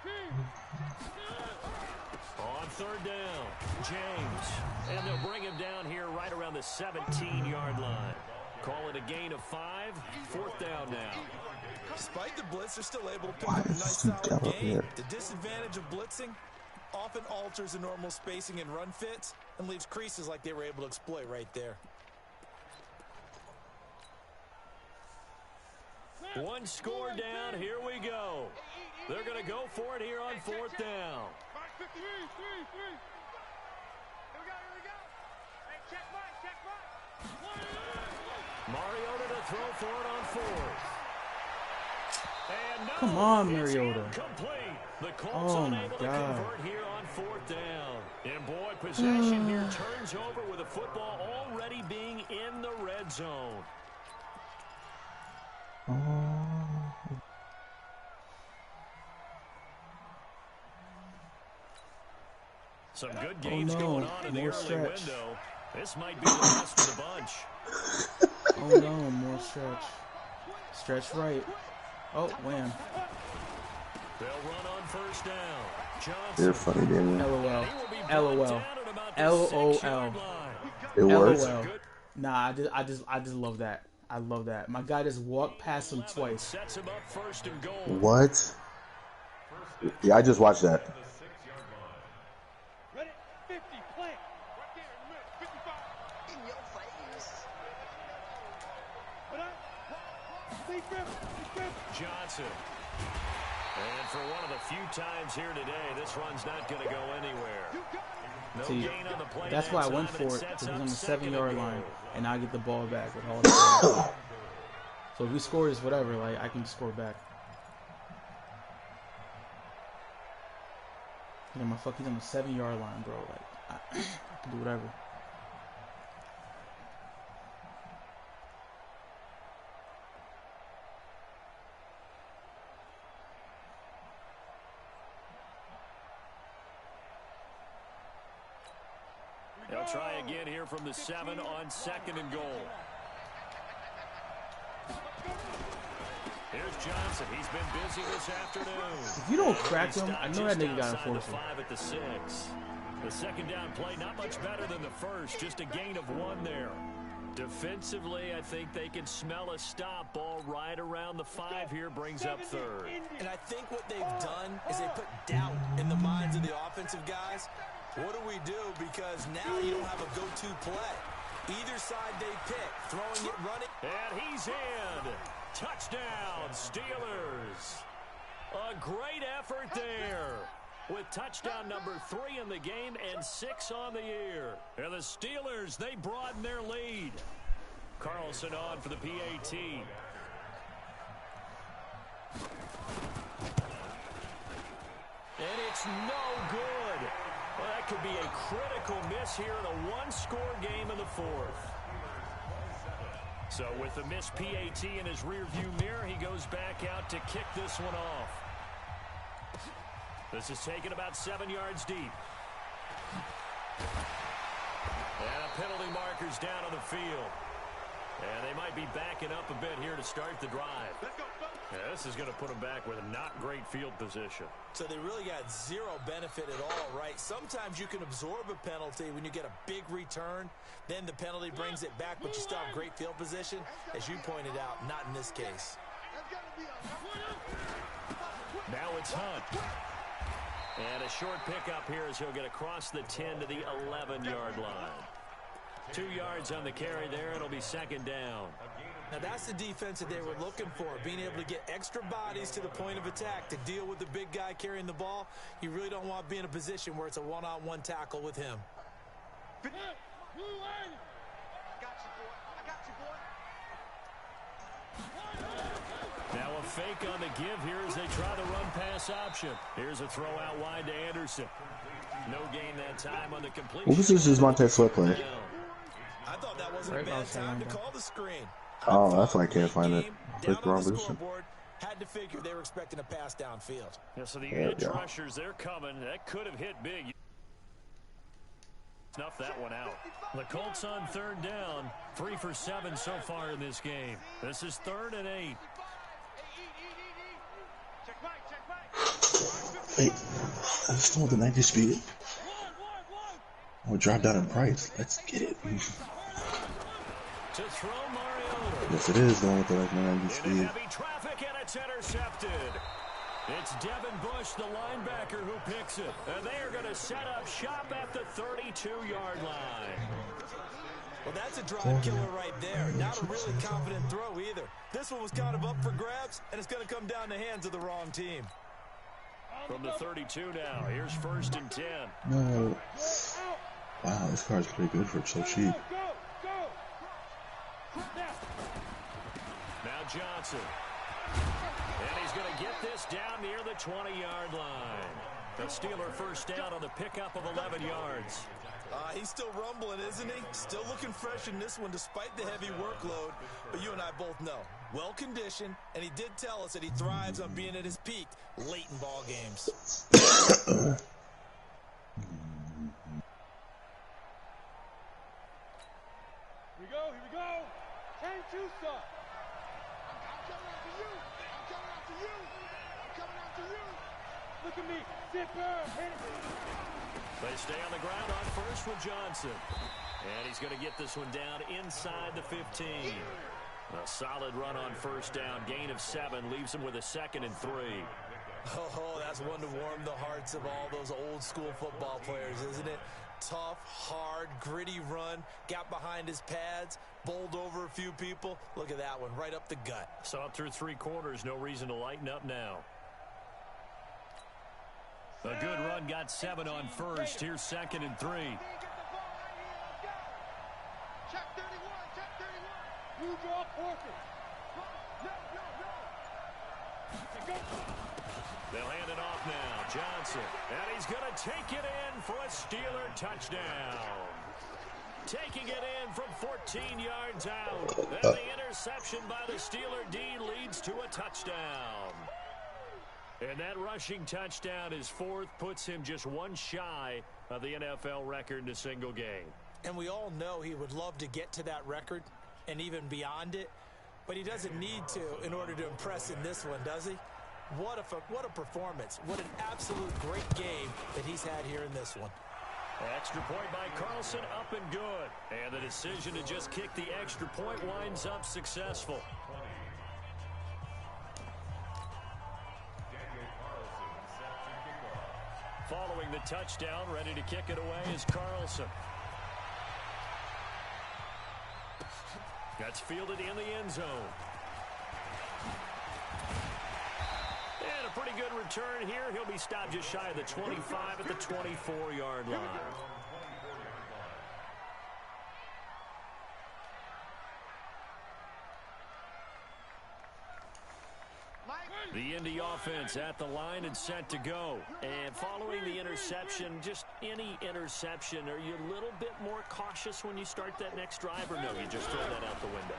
[SPEAKER 4] On third down, James, and they'll bring him down here right around the 17-yard line. Call it a gain of 5. Fourth down now.
[SPEAKER 1] Despite the blitz, they're still able to pick up a nice solid gain. The disadvantage of blitzing often alters the normal spacing and run fits and leaves creases like they were able to exploit right there.
[SPEAKER 4] One score down. Here we go. They're going to go for it here on fourth down. Mariota to throw for it on fourth. And no,
[SPEAKER 3] come on, Mariota.
[SPEAKER 4] The Colts unable to convert here on fourth down. And boy, possession here turns over with the football already being in the red zone. Some good games going on in the early window. This might be the best of the bunch.
[SPEAKER 3] Oh no, more stretch. Stretch right. Oh, wham.
[SPEAKER 4] They'll run on first down. Johnson.
[SPEAKER 2] You're funny, Daniel.
[SPEAKER 3] LOL. LOL.
[SPEAKER 2] It works.
[SPEAKER 3] LOL. Nah, I just love that. I love that. My guy just walked past him twice.
[SPEAKER 4] Sets him up first and goal.
[SPEAKER 2] What? Yeah, I just watched that.
[SPEAKER 6] Ready? 50, play. Right there in the middle. 55. In your face.
[SPEAKER 4] Johnson. And for one of the few times here today, this run's not going to go anywhere. No gain on the play.
[SPEAKER 3] That's why I went for it, because he's on the 7-yard line, and I get the ball back with all the time. So if we score this, whatever, like I can score back. You know, he's on the 7-yard line, bro. Like I can do whatever.
[SPEAKER 4] They'll try again here from the 7 on second and goal. Here's Johnson. He's been busy this afternoon.
[SPEAKER 3] If you don't crack him, I know that nigga got to force him.
[SPEAKER 4] 5 at the 6. The second down play, not much better than the first. Just a gain of 1 there. Defensively, I think they can smell a stop. Ball right around the 5 here, brings up third.
[SPEAKER 1] And I think what they've done is they put doubt in the minds of the offensive guys. What do we do? Because now you don't have a go-to play. Either side they pick, throwing it, running.
[SPEAKER 4] And he's in. Touchdown, Steelers. A great effort there. With touchdown number 3 in the game and 6 on the year. And the Steelers, they broaden their lead. Carlson on for the PAT. And it's no good. Well, that could be a critical miss here in a one-score game in the fourth. So with the missed PAT in his rearview mirror, he goes back out to kick this one off. This is taken about 7 yards deep. And a penalty marker's down on the field. And they might be backing up a bit here to start the drive. Yeah, this is going to put them back with a not great field position.
[SPEAKER 1] So they really got zero benefit at all, right? Sometimes you can absorb a penalty when you get a big return. Then the penalty brings it back, but you still have great field position. As you pointed out, not in this case.
[SPEAKER 4] Now it's Hunt. And a short pickup here as he'll get across the 10 to the 11-yard line. 2 yards on the carry there. It'll be second down.
[SPEAKER 1] Now that's the defense that they were looking for, being able to get extra bodies to the point of attack to deal with the big guy carrying the ball. You really don't want to be in a position where it's a one-on-one tackle with him.
[SPEAKER 4] fake on the give here as they try the run pass option. Here's a throw out wide to Anderson. No gain that time on the completion.
[SPEAKER 2] What was this Montez Sweat play?
[SPEAKER 1] I thought that wasn't a bad time to call the screen.
[SPEAKER 2] Oh, that's why I can't find it. Click wrong position.
[SPEAKER 1] Had to figure they were expecting a pass downfield.
[SPEAKER 4] Yeah, so the edge rushers, they're coming. That could have hit big. Snuff that one out. The Colts on 3rd down. 3 for 7 so far in this game. This is 3rd and 8.
[SPEAKER 2] Wait, I still want the 90 speed. I'll drop down in price. Let's get it.
[SPEAKER 4] To throw Mariota.
[SPEAKER 2] Yes, it is the one with the 90 speed.
[SPEAKER 4] Heavy traffic and it's intercepted. It's Devin Bush, the linebacker, who picks it. And they are going to set up shop at the 32-yard line.
[SPEAKER 1] Well, that's a drive killer right there. Not a really confident throw either. This one was kind of up for grabs, and it's going to come down the hands of the wrong team.
[SPEAKER 4] From the 32 now, here's 1st and 10.
[SPEAKER 2] No. Wow, this car is pretty good for so cheap.
[SPEAKER 4] Now Johnson. And he's going to get this down near the 20-yard line. The Steeler first down on the pickup of 11 yards.
[SPEAKER 1] He's still rumbling, isn't he? Still looking fresh in this one despite the heavy workload. But you and I both know, well-conditioned, and he did tell us that he thrives on being at his peak late in ball games.
[SPEAKER 6] Here we go. Can't you, sir? I'm coming after you. I'm coming after you. Look at me. Zipper. Hit it.
[SPEAKER 4] They stay on the ground on first with Johnson. And he's going to get this one down inside the 15. A solid run on first down. Gain of 7 leaves him with a 2nd and 3.
[SPEAKER 1] Oh, that's one to warm the hearts of all those old-school football players, isn't it? Tough, hard, gritty run. Got behind his pads. Bowled over a few people. Look at that one, right up the gut.
[SPEAKER 4] So up through 3 quarters, no reason to lighten up now. A good run, got 7 on first. Here's 2nd and 3.
[SPEAKER 6] Check 31. You draw portrait.
[SPEAKER 4] They'll hand it off now. Johnson. And he's going to take it in for a Steeler touchdown. Taking it in from 14 yards out. And the interception by the Steeler D leads to a touchdown. And that rushing touchdown is 4th, puts him just 1 shy of the NFL record in a single game.
[SPEAKER 1] And we all know he would love to get to that record and even beyond it, but he doesn't need to in order to impress in this one, does he? What a performance. What an absolute great game that he's had here in this one.
[SPEAKER 4] Extra point by Carlson, up and good. And the decision to just kick the extra point winds up successful. Following the touchdown, ready to kick it away is Carlson. That's fielded in the end zone. And a pretty good return here. He'll be stopped just shy of the 25 at the 24-yard line. The Indy offense at the line and set to go. And following the interception, just any interception, are you a little bit more cautious when you start that next drive, or no, you just throw that out the window?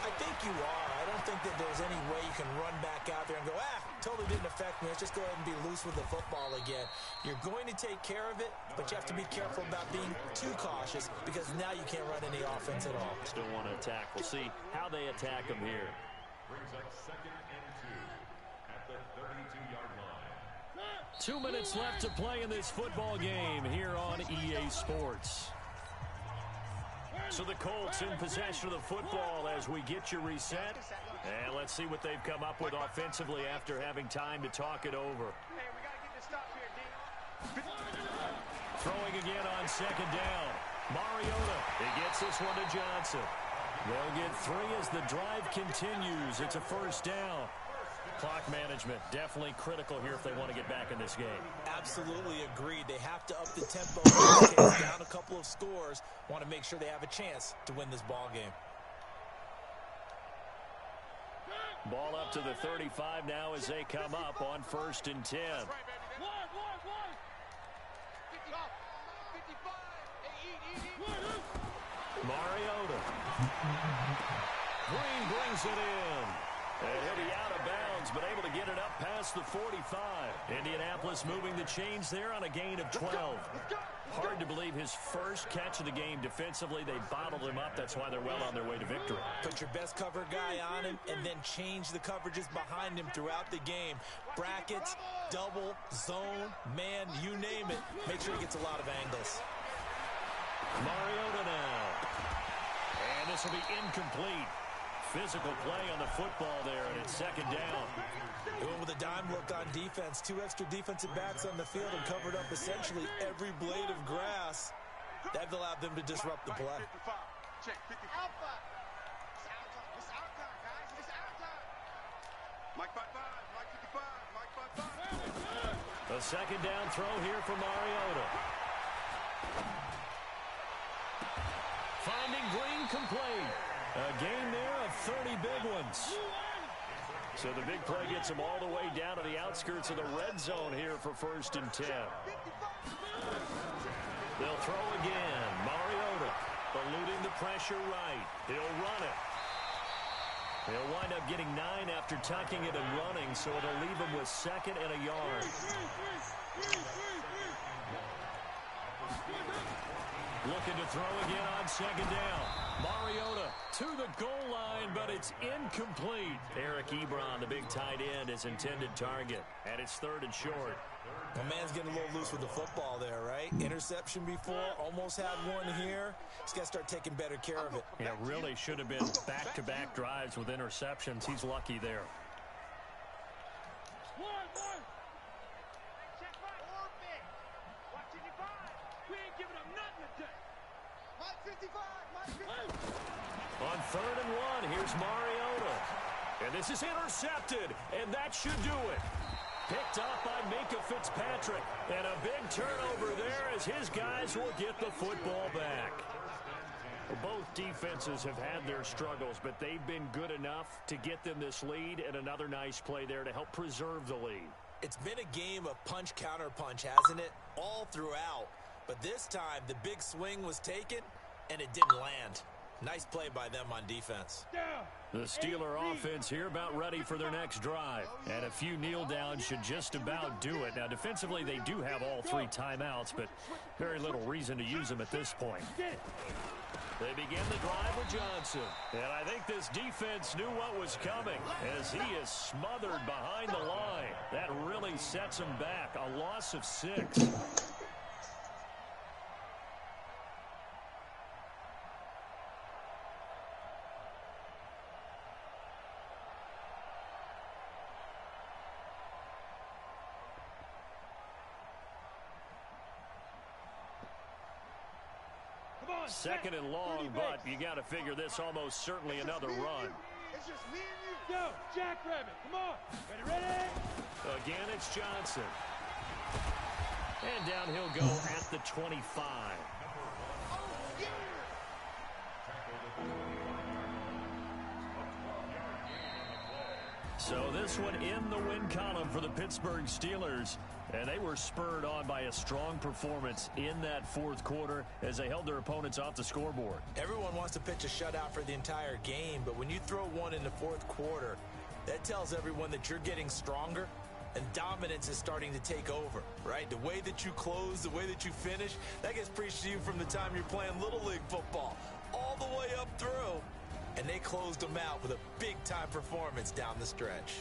[SPEAKER 1] I think you are. I don't think that there's any way you can run back out there and go, totally didn't affect me. Let's just go ahead and be loose with the football again. You're going to take care of it, but you have to be careful about being too cautious because now you can't run any offense at all.
[SPEAKER 4] Still want to attack. We'll see how they attack him here.
[SPEAKER 7] Brings up 2nd and 2 at the 32-yard line.
[SPEAKER 4] 2 minutes left to play in this football game here on EA Sports. So the Colts in possession of the football as we get you reset. And let's see what they've come up with offensively after having time to talk it over. Throwing again on 2nd down. Mariota, he gets this one to Johnson. They'll get 3 as the drive continues. It's a first down. Clock management definitely critical here if they want to get back in this game.
[SPEAKER 1] Absolutely agreed. They have to up the tempo. In this case, down a couple of scores. Want to make sure they have a chance to win this ball game.
[SPEAKER 4] Ball up to the 35 now as they come up on 1st and 10. Mariota. Green brings it in. And he'll be out of bounds, but able to get it up past the 45. Indianapolis moving the chains there on a gain of 12. Hard to believe his first catch of the game defensively. They bottled him up. That's why they're well on their way to victory.
[SPEAKER 1] Put your best cover guy on him and then change the coverages behind him throughout the game. Brackets, double, zone, man, you name it. Make sure he gets a lot of angles.
[SPEAKER 4] Mariota now. And this will be incomplete. Physical play on the football there, and it's 2nd down.
[SPEAKER 1] Going with a dime look on defense. 2 extra defensive backs on the field and covered up essentially every blade of grass. That allowed them to disrupt the play.
[SPEAKER 6] Check 55. It's our time, guys. It's our time. Mike 55, Mike 55, Mike 55.
[SPEAKER 4] A 2nd down throw here for Mariota. Finding Green complete. A game there of 30 big ones. So the big play gets him all the way down to the outskirts of the red zone here for 1st and 10. They'll throw again. Mariota eluding the pressure right. He'll run it. He'll wind up getting 9 after tucking it and running, so it'll leave him with 2nd and a yard. Looking to throw again on 2nd down. Mariota to the goal line, but it's incomplete. Eric Ebron, the big tight end, is intended target. And it's 3rd and short.
[SPEAKER 1] The man's getting a little loose with the football there, right? Interception before, almost had one here. He's got to start taking better care of it.
[SPEAKER 4] Yeah, really should have been back-to-back drives with interceptions. He's lucky there. On 3rd and 1, here's Mariota. And this is intercepted, and that should do it. Picked up by Minkah Fitzpatrick. And a big turnover there as his guys will get the football back. Both defenses have had their struggles, but they've been good enough to get them this lead, and another nice play there to help preserve the lead.
[SPEAKER 1] It's been a game of punch-counter-punch, hasn't it? All throughout. But this time, the big swing was taken, and it didn't land. Nice play by them on defense.
[SPEAKER 4] The Steeler offense here about ready for their next drive. And a few kneel downs should just about do it. Now, defensively, they do have all 3 timeouts, but very little reason to use them at this point. They begin the drive with Johnson. And I think this defense knew what was coming as he is smothered behind the line. That really sets him back. A loss of 6. Second and long, but you got to figure this almost certainly another run.
[SPEAKER 6] It's just me and you. Go, Jackrabbit. Come on. Ready?
[SPEAKER 4] Again, it's Johnson. And down he'll go at the 25. So this one in the win column for the Pittsburgh Steelers. And they were spurred on by a strong performance in that 4th quarter as they held their opponents off the scoreboard.
[SPEAKER 1] Everyone wants to pitch a shutout for the entire game, but when you throw one in the 4th quarter, that tells everyone that you're getting stronger and dominance is starting to take over, right? The way that you close, the way that you finish, that gets preached to you from the time you're playing Little League football all the way up through. And they closed them out with a big-time performance down the stretch.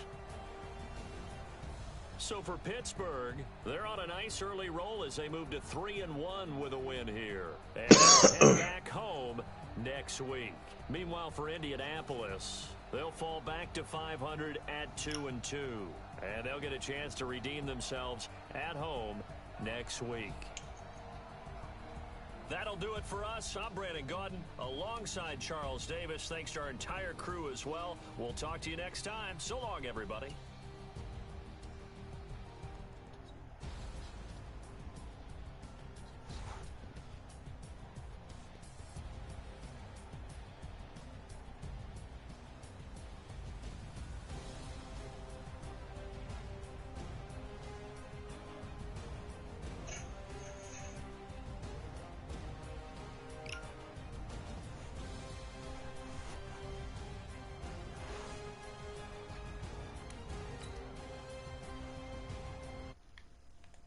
[SPEAKER 4] So for Pittsburgh, they're on a nice early roll as they move to 3-1 with a win here. And they'll head back home next week. Meanwhile, for Indianapolis, they'll fall back to 500 at 2-2. And they'll get a chance to redeem themselves at home next week. That'll do it for us. I'm Brandon Gaudin alongside Charles Davis. Thanks to our entire crew as well. We'll talk to you next time. So long, everybody.